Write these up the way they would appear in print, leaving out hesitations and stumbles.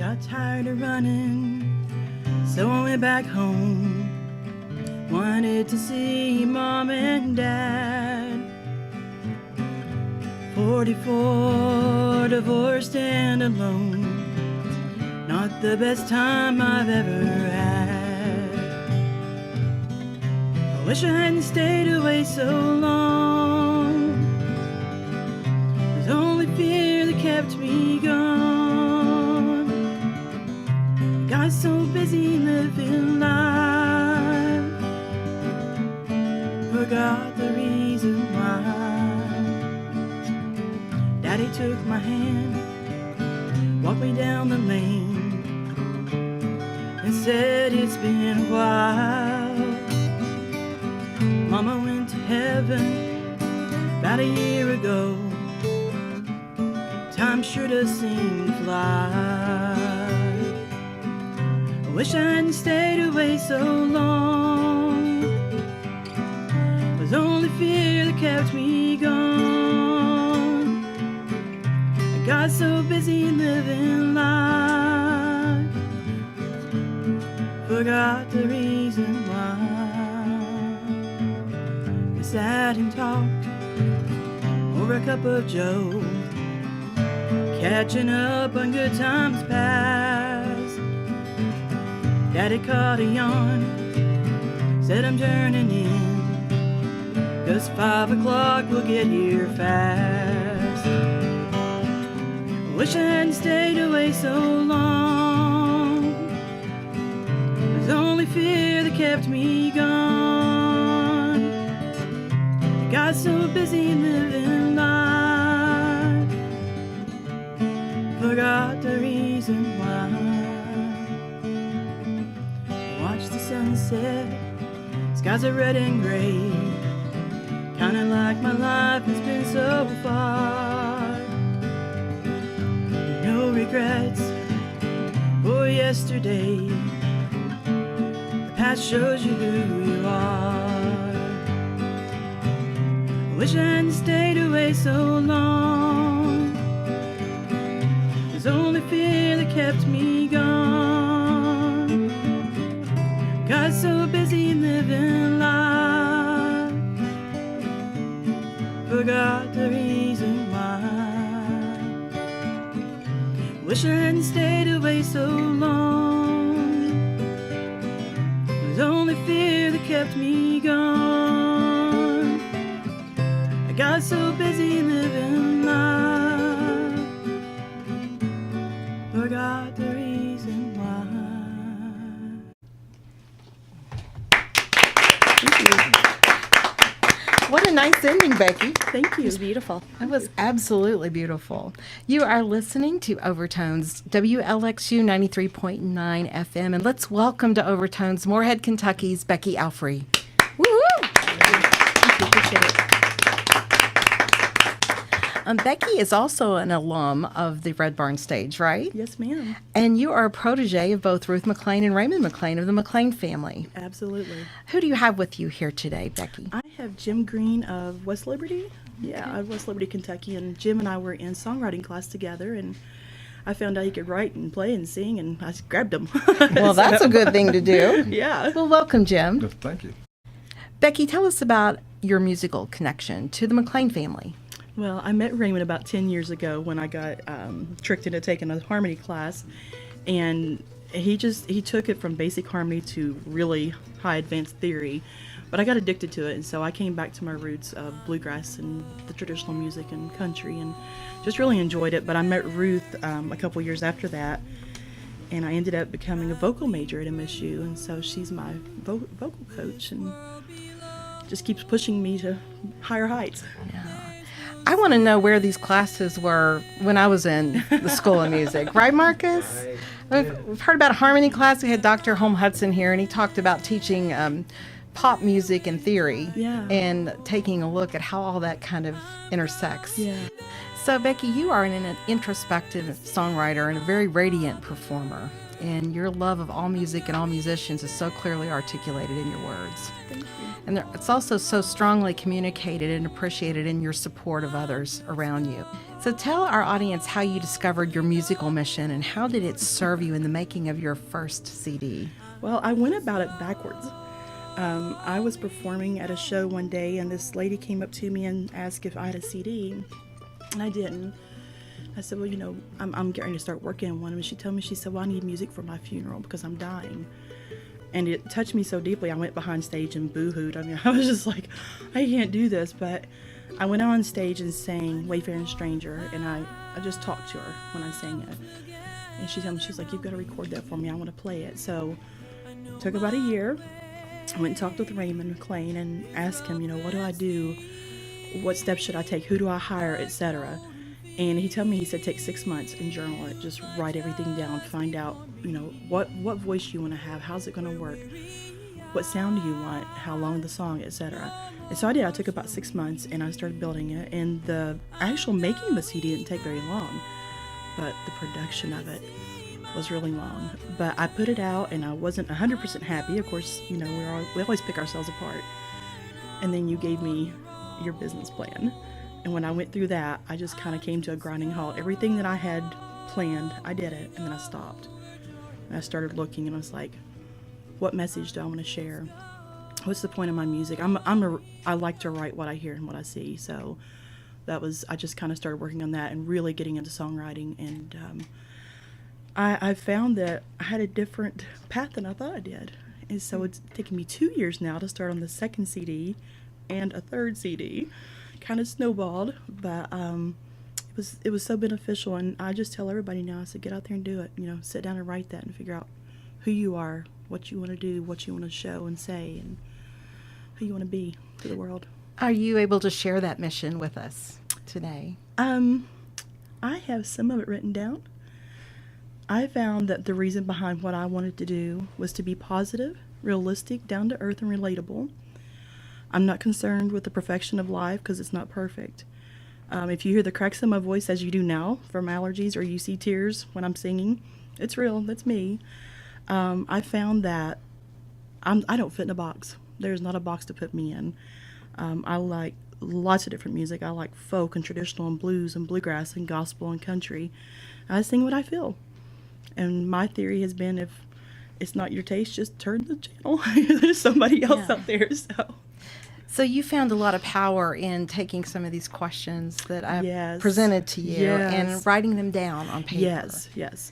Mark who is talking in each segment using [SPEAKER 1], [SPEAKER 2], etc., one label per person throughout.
[SPEAKER 1] got tired of running, so I went back home. Wanted to see Mom and Dad. 44, divorced and alone. Not the best time I've ever had. I wish I hadn't stayed away so long. There's only fear that kept me gone. I got so busy living life, forgot the reason why. Daddy took my hand, walked me down the lane, and said it's been a while. Mama went to heaven about a year ago. Time sure does seem to fly. I wish I hadn't stayed away so long. It was only fear that kept me gone. I got so busy living life, forgot the reason why. We sat and talked over a cup of joe, catching up on good times past. Daddy caught a yawn, said I'm turning in, 'cause 5 o'clock will get here fast. I wish I hadn't stayed away so long. There's only fear that kept me gone. I got so busy living life, forgot the reason why. Watch the sunset, skies are red and gray, kinda like my life has been so far. No regrets for yesterday, the past shows you who you are. I wish I hadn't stayed away so long. There's only fear that kept me gone. Got so busy living life, forgot the reason why. Wish I hadn't stayed away so long. It was only fear that kept me gone. I got so busy living life, forgot the reason why.
[SPEAKER 2] What a nice ending, Becki.
[SPEAKER 1] Thank you.
[SPEAKER 3] It was beautiful.
[SPEAKER 2] It was absolutely beautiful. You are listening to Overtones, WLXU 93.9 FM, and let's welcome to Overtones, Morehead, Kentucky's Becki Alfrey.
[SPEAKER 3] Woo-hoo! Thank you. Appreciate it.
[SPEAKER 2] Becki is also an alum of the Red Barn stage, right?
[SPEAKER 1] Yes, ma'am.
[SPEAKER 2] And you are a protege of both Ruth McLain and Raymond McLain of the McLain family.
[SPEAKER 1] Absolutely.
[SPEAKER 2] Who do you have with you here today, Becki?
[SPEAKER 1] I have Jim Green of West Liberty. Yeah, of West Liberty, Kentucky. And Jim and I were in songwriting class together, and I found out he could write and play and sing, and I just grabbed him.
[SPEAKER 2] Well, that's a good thing to do.
[SPEAKER 1] Yeah.
[SPEAKER 2] Well, welcome, Jim.
[SPEAKER 4] Yes, thank you.
[SPEAKER 2] Becki, tell us about your musical connection to the McLain family.
[SPEAKER 1] Well, I met Raymond about 10 years ago when I got tricked into taking a harmony class, and he took it from basic harmony to really high advanced theory, but I got addicted to it, and so I came back to my roots of bluegrass and the traditional music and country, and just really enjoyed it. But I met Ruth a couple years after that, and I ended up becoming a vocal major at MSU, and so she's my vocal coach and just keeps pushing me to higher heights.
[SPEAKER 2] Yeah. I want to know where these classes were when I was in the School of Music. Right, Marcus? Right. We've heard about a harmony class. We had Dr. Holm Hudson here, and he talked about teaching pop music and theory, and taking a look at how all that kind of intersects.
[SPEAKER 1] Yeah.
[SPEAKER 2] So, Becki, you are an introspective songwriter and a very radiant performer. and your love of all music and all musicians is so clearly articulated in your words.
[SPEAKER 1] Thank you.
[SPEAKER 2] And it's also so strongly communicated and appreciated in your support of others around you. So tell our audience how you discovered your musical mission and how did it serve you in the making of your first CD?
[SPEAKER 1] Well, I went about it backwards. I was performing at a show one day, and this lady came up to me and asked if I had a CD, and I didn't. I said, well, I'm getting to start working on one. And she told me, she said, well, I need music for my funeral because I'm dying. And it touched me so deeply, I went behind stage and boo-hooed. I mean, I was just like, I can't do this. But I went on stage and sang Wayfaring Stranger, and I just talked to her when I sang it. And she told me, she's like, you've got to record that for me. I want to play it. So it took about a year. I went and talked with Raymond, McLain, and asked him, what do I do? What steps should I take? Who do I hire, etc.? And he told me, he said, take 6 months and journal it. Just write everything down. Find out, what voice you want to have. How's it going to work? What sound do you want? How long the song, etc. And so I did. I took about 6 months, and I started building it. And the actual making of the CD didn't take very long, but the production of it was really long. But I put it out, and I wasn't 100% happy. Of course, we always pick ourselves apart. And then you gave me your business plan. And when I went through that, I just kind of came to a grinding halt. Everything that I had planned, I did it, and then I stopped. And I started looking, and I was like, what message do I want to share? What's the point of my music? I like to write what I hear and what I see. So I just kind of started working on that and really getting into songwriting. And I found that I had a different path than I thought I did. And so it's taken me 2 years now to start on the second CD and a third CD. Kind of snowballed, but it was so beneficial. And I just tell everybody now, I said, get out there and do it. Sit down and write that and figure out who you are, what you want to do, what you want to show and say, and who you want to be to the world.
[SPEAKER 2] Are you able to share that mission with us today?
[SPEAKER 1] I have some of it written down. I found that the reason behind what I wanted to do was to be positive, realistic, down to earth, and relatable. I'm not concerned with the perfection of life because it's not perfect. If you hear the cracks in my voice as you do now from allergies, or you see tears when I'm singing, it's real. That's me. I found that I don't fit in a box. There's not a box to put me in. I like lots of different music. I like folk and traditional and blues and bluegrass and gospel and country. I sing what I feel. And my theory has been, if it's not your taste, just turn the channel. There's somebody else out there.
[SPEAKER 2] So you found a lot of power in taking some of these questions that I've presented to you and writing them down on paper.
[SPEAKER 1] Yes.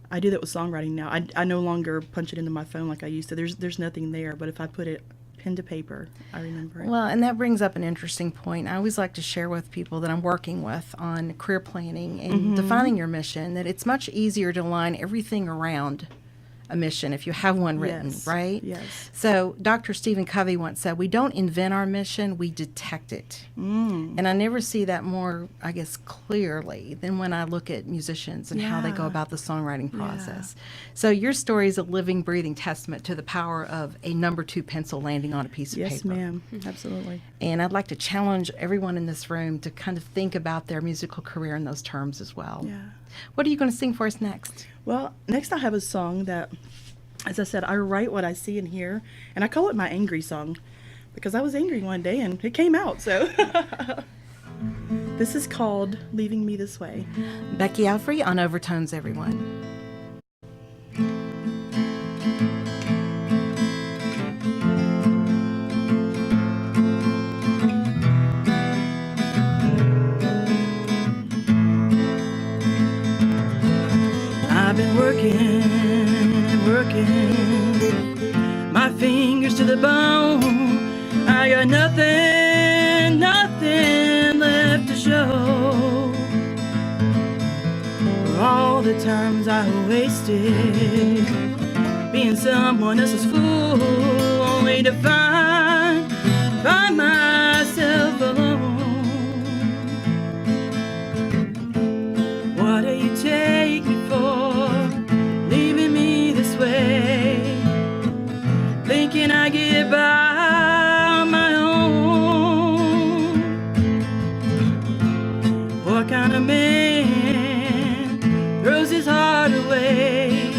[SPEAKER 1] I do that with songwriting now. I no longer punch it into my phone like I used to. There's nothing there, but if I put it pen to paper, I remember it.
[SPEAKER 2] Well, and that brings up an interesting point. I always like to share with people that I'm working with on career planning and defining your mission that it's much easier to align everything around a mission if you have one written, right?
[SPEAKER 1] Yes.
[SPEAKER 2] So Dr. Stephen Covey once said, we don't invent our mission, we detect it. And I never see that more, I guess, clearly than when I look at musicians and how they go about the songwriting process. So your story is a living, breathing testament to the power of a number 2 pencil landing on a piece of paper.
[SPEAKER 1] Yes, ma'am. Absolutely.
[SPEAKER 2] And I'd like to challenge everyone in this room to kind of think about their musical career in those terms as well.
[SPEAKER 1] Yeah.
[SPEAKER 2] What are you going to sing for us next?
[SPEAKER 1] Well, next I have a song that, as I said, I write what I see and hear, and I call it my angry song because I was angry one day and it came out. So this is called Leaving Me This Way.
[SPEAKER 2] Becki Alfrey on Overtones, everyone.
[SPEAKER 1] I've been working, my fingers to the bone. I got nothing left to show. For all the times I wasted being someone else's fool, only to find myself alone. What do you take me for, leaving me this way, thinking I get by on my own? What kind of man throws his heart away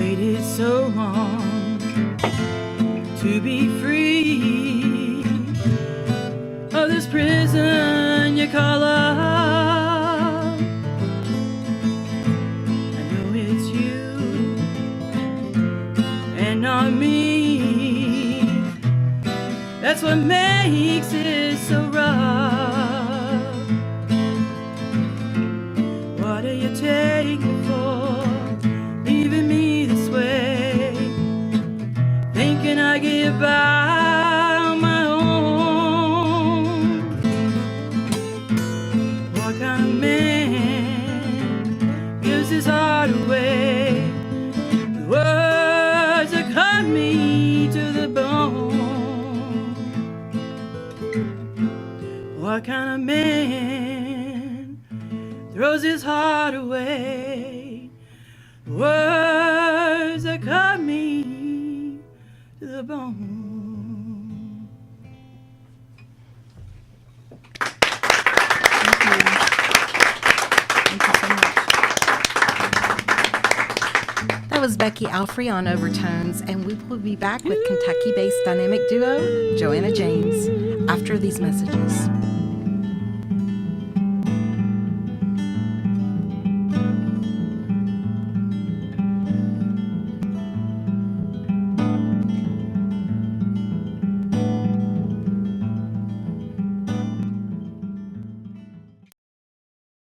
[SPEAKER 1] waited so long to be free of this prison you call love. I know it's you and not me. That's what makes it so rough. What do you take me for, leaving me this way, thinking I get by on my own? What kind of man gives his heart away? The words that cut me to the bone. What kind of man throws his heart away? Words that cut me to the bone. Thank you so much.
[SPEAKER 2] That was Becki Alfrey on Overtones, and we will be back with Kentucky-based dynamic duo Joanna James after these messages.